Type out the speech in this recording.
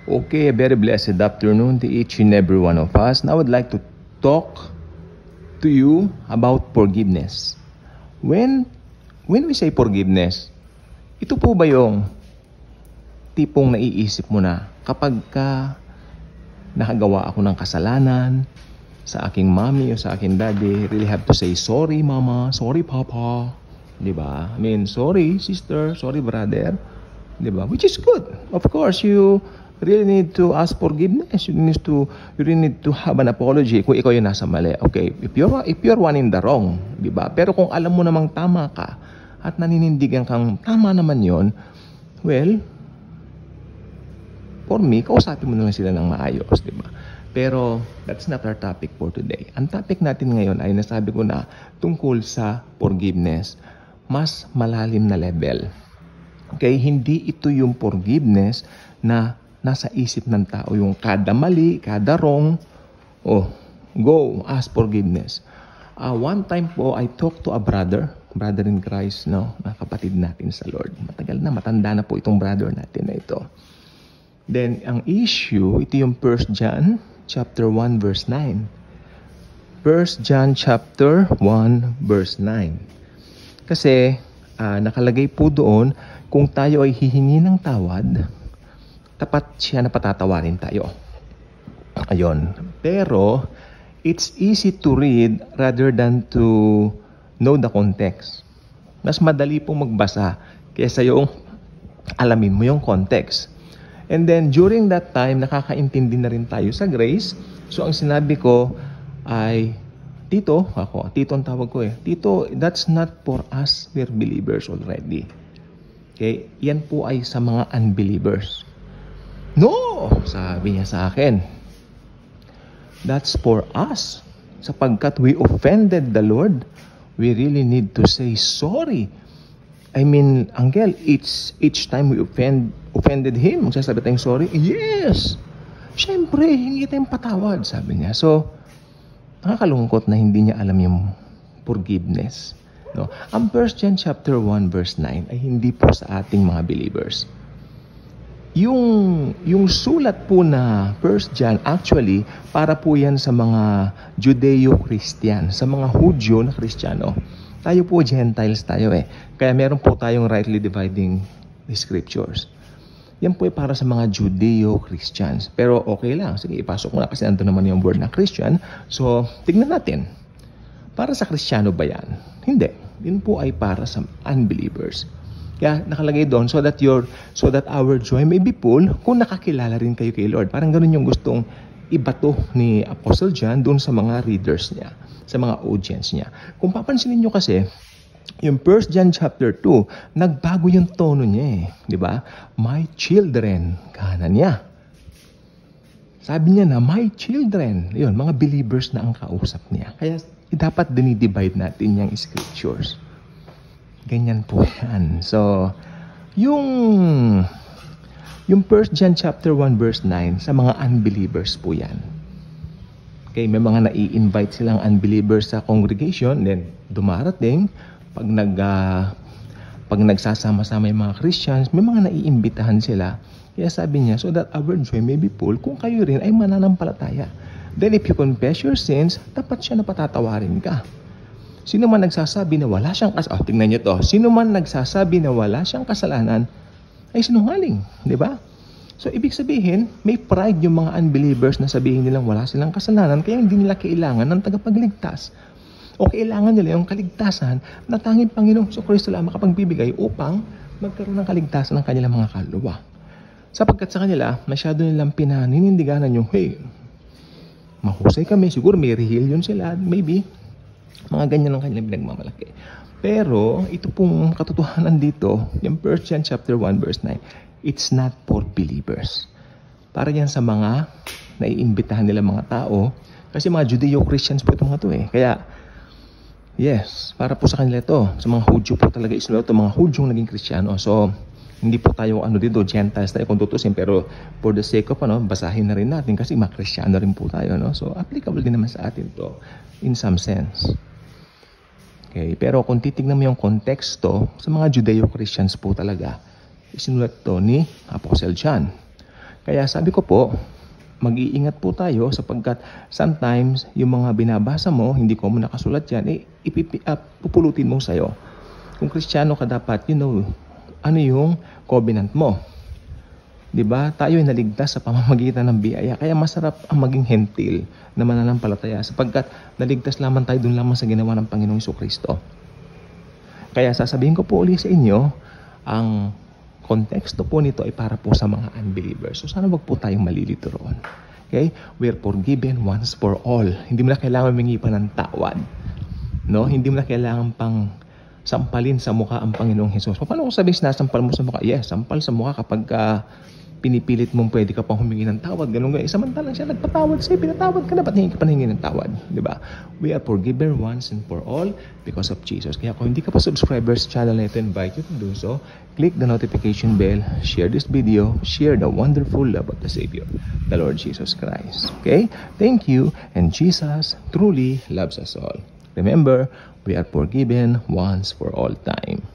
Okay, a very blessed afternoon to each and every one of us. Now I would like to talk to you about forgiveness. When we say forgiveness, ito po ba yung tipong naiisip mo na kapag nakagawa ako ng kasalanan sa aking mommy o sa aking daddy, really have to say, sorry mama, sorry papa, di ba? I mean, sorry sister, sorry brother, di ba? Which is good. Of course, you really need to ask forgiveness. You really need to have an apology kung ikaw yung nasa mali. Okay, if you're one in the wrong, di ba? Pero kung alam mo namang tama ka at naninindigan kang tama naman yon, well, for me, kausapin mo na lang sila ng maayos, di ba? Pero that's not our topic for today. Ang topic natin ngayon ay nasabi ko na tungkol sa forgiveness. Mas malalim na level. Okay, hindi ito yung forgiveness na nasa isip ng tao, yung kada mali, kada wrong, go, ask forgiveness. One time po, I talked to a brother in Christ, no, na kapatid natin sa Lord. Matagal na, matanda na po itong brother natin na ito. Then, ang issue, ito yung 1 John chapter 1 verse 9. 1 John chapter 1 verse 9. Kasi, nakalagay po doon, kung tayo ay hihingi ng tawad, tapat siya na patatawarin tayo. Ayun. Pero, it's easy to read rather than to know the context. Mas madali pong magbasa kaysa yung alamin mo yung context. And then, during that time, nakakaintindi na rin tayo sa grace. So, ang sinabi ko ay, Tito ang tawag ko eh. Tito, that's not for us, we're believers already. Okay? Yan po ay sa mga unbelievers. No! Sabi niya sa akin. That's for us. Sapagkat we offended the Lord, we really need to say sorry. I mean, Angel, each time we offended Him, magsasabi tayong sorry? Yes! Siyempre, hindi tayong patawad, sabi niya. So, nakakalungkot na hindi niya alam yung forgiveness. No? Ang 1 John chapter 1 verse 9 ay hindi po sa ating mga believers. Yung sulat po na 1 John, actually, para po yan sa mga Judeo-Christian, sa mga Hudyo na Kristiyano. Tayo po, Gentiles tayo eh. Kaya meron po tayong rightly dividing the scriptures. Yan po ay para sa mga Judeo-Christians. Pero okay lang. Sige, ipasok mo na kasi nandun naman yung word na Christian. So, tignan natin. Para sa Kristiyano ba yan? Hindi. Yun po ay para sa unbelievers. Kaya nakalagay doon so that our joy may be full kung nakakilala rin kayo kay Lord. Parang ganun yung gustong ibato ni Apostle John doon sa mga readers niya, sa mga audience niya. Kung papansinin niyo kasi, yung 1 John chapter 2, nagbago yung tono niya eh. Di ba? My children, kanan niya. Sabi niya na, my children. Yun, mga believers na ang kausap niya. Kaya dapat dinidivide natin yung scriptures. Ganyan po yan. So, yung 1 John chapter 1 verse 9, sa mga unbelievers po yan. Okay, may mga nai-invite silang unbelievers sa congregation, then dumarating, pag nagsasama-sama yung mga Christians, may mga naiimbitahan sila. Kaya sabi niya, so that our joy may be full, kung kayo rin ay mananampalataya. Then if you confess your sins, dapat siya na patatawarin ka. Sino man nagsasabi na wala siyang kasalanan, tingnan niyo to. Sino man nagsasabi na wala siyang kasalanan ay sinungaling, di ba? So ibig sabihin, may pride yung mga unbelievers na sabihin nilang wala silang kasalanan kaya hindi nila kailangan ng tagapagligtas. O kailangan nila yung kaligtasan na tanging Panginoong Kristo lang makapagbibigay upang magkaroon ng kaligtasan ng kanilang mga kaluluwa. Sapagkat sa kanila, masyado nilang pinaninindiganan yung, hey, mahusay kami, siguro may religion sila, maybe, mga ganyan ang kanilang pinagmamalaki. Pero, ito pong katotohanan dito, yung 1 John chapter 1 verse 9, it's not for believers. Para yan sa mga naiimbitahan nila mga tao, kasi mga Judeo-Christians po itong mga to eh. Kaya, yes, para po sa kanila ito. Sa mga Hudyo po talaga isulat ito, mga Hudyong naging Kristiyano. So, hindi po tayo dito, Gentiles tayo kung tutusin. Pero, for the sake of, basahin na rin natin kasi mga Kristiyano rin po tayo. No? So, applicable din naman sa atin to in some sense. Okay, pero kung titignan mo yung konteksto, sa mga Judeo-Christians po talaga, isinulat to ni Apostle John. Kaya sabi ko po, mag-iingat po tayo sapagkat sometimes yung mga binabasa mo, hindi ko mo nakasulat yan, pupulutin mo sa'yo. Kung Kristiyano ka dapat, ano yung covenant mo. Diba? Tayo ay naligtas sa pamamagitan ng biyaya. Kaya masarap ang maging hentil na mananampalataya sapagkat naligtas lamang tayo dun lamang sa ginawa ng Panginoong Jesucristo. Kaya sasabihin ko po ulit sa inyo, ang konteksto po nito ay para po sa mga unbelievers. So sana wag po tayong malilito roon. Okay? We are forgiven once for all. Hindi mo na kailangan humingi pa ng tawad. No? Hindi mo na kailangan pang sampalin sa mukha ang Panginoong Hesus. Paano kung sabihin sinasampal mo sa mukha? Yes, sampal sa mukha kapag pinipilit mong pwede ka pang humingi ng tawad. Ganun ganun. Samantalang siya nagpatawad sa'yo, pinatawad ka na, ba't hingi ka pa hingi ng tawad? Diba? We are forgiven once and for all because of Jesus. Kaya kung hindi ka pa subscriber sa channel na ito, invite you to do so. Click the notification bell, share this video, share the wonderful love of the Savior, the Lord Jesus Christ. Okay? Thank you, and Jesus truly loves us all. Remember, we are forgiven once for all time.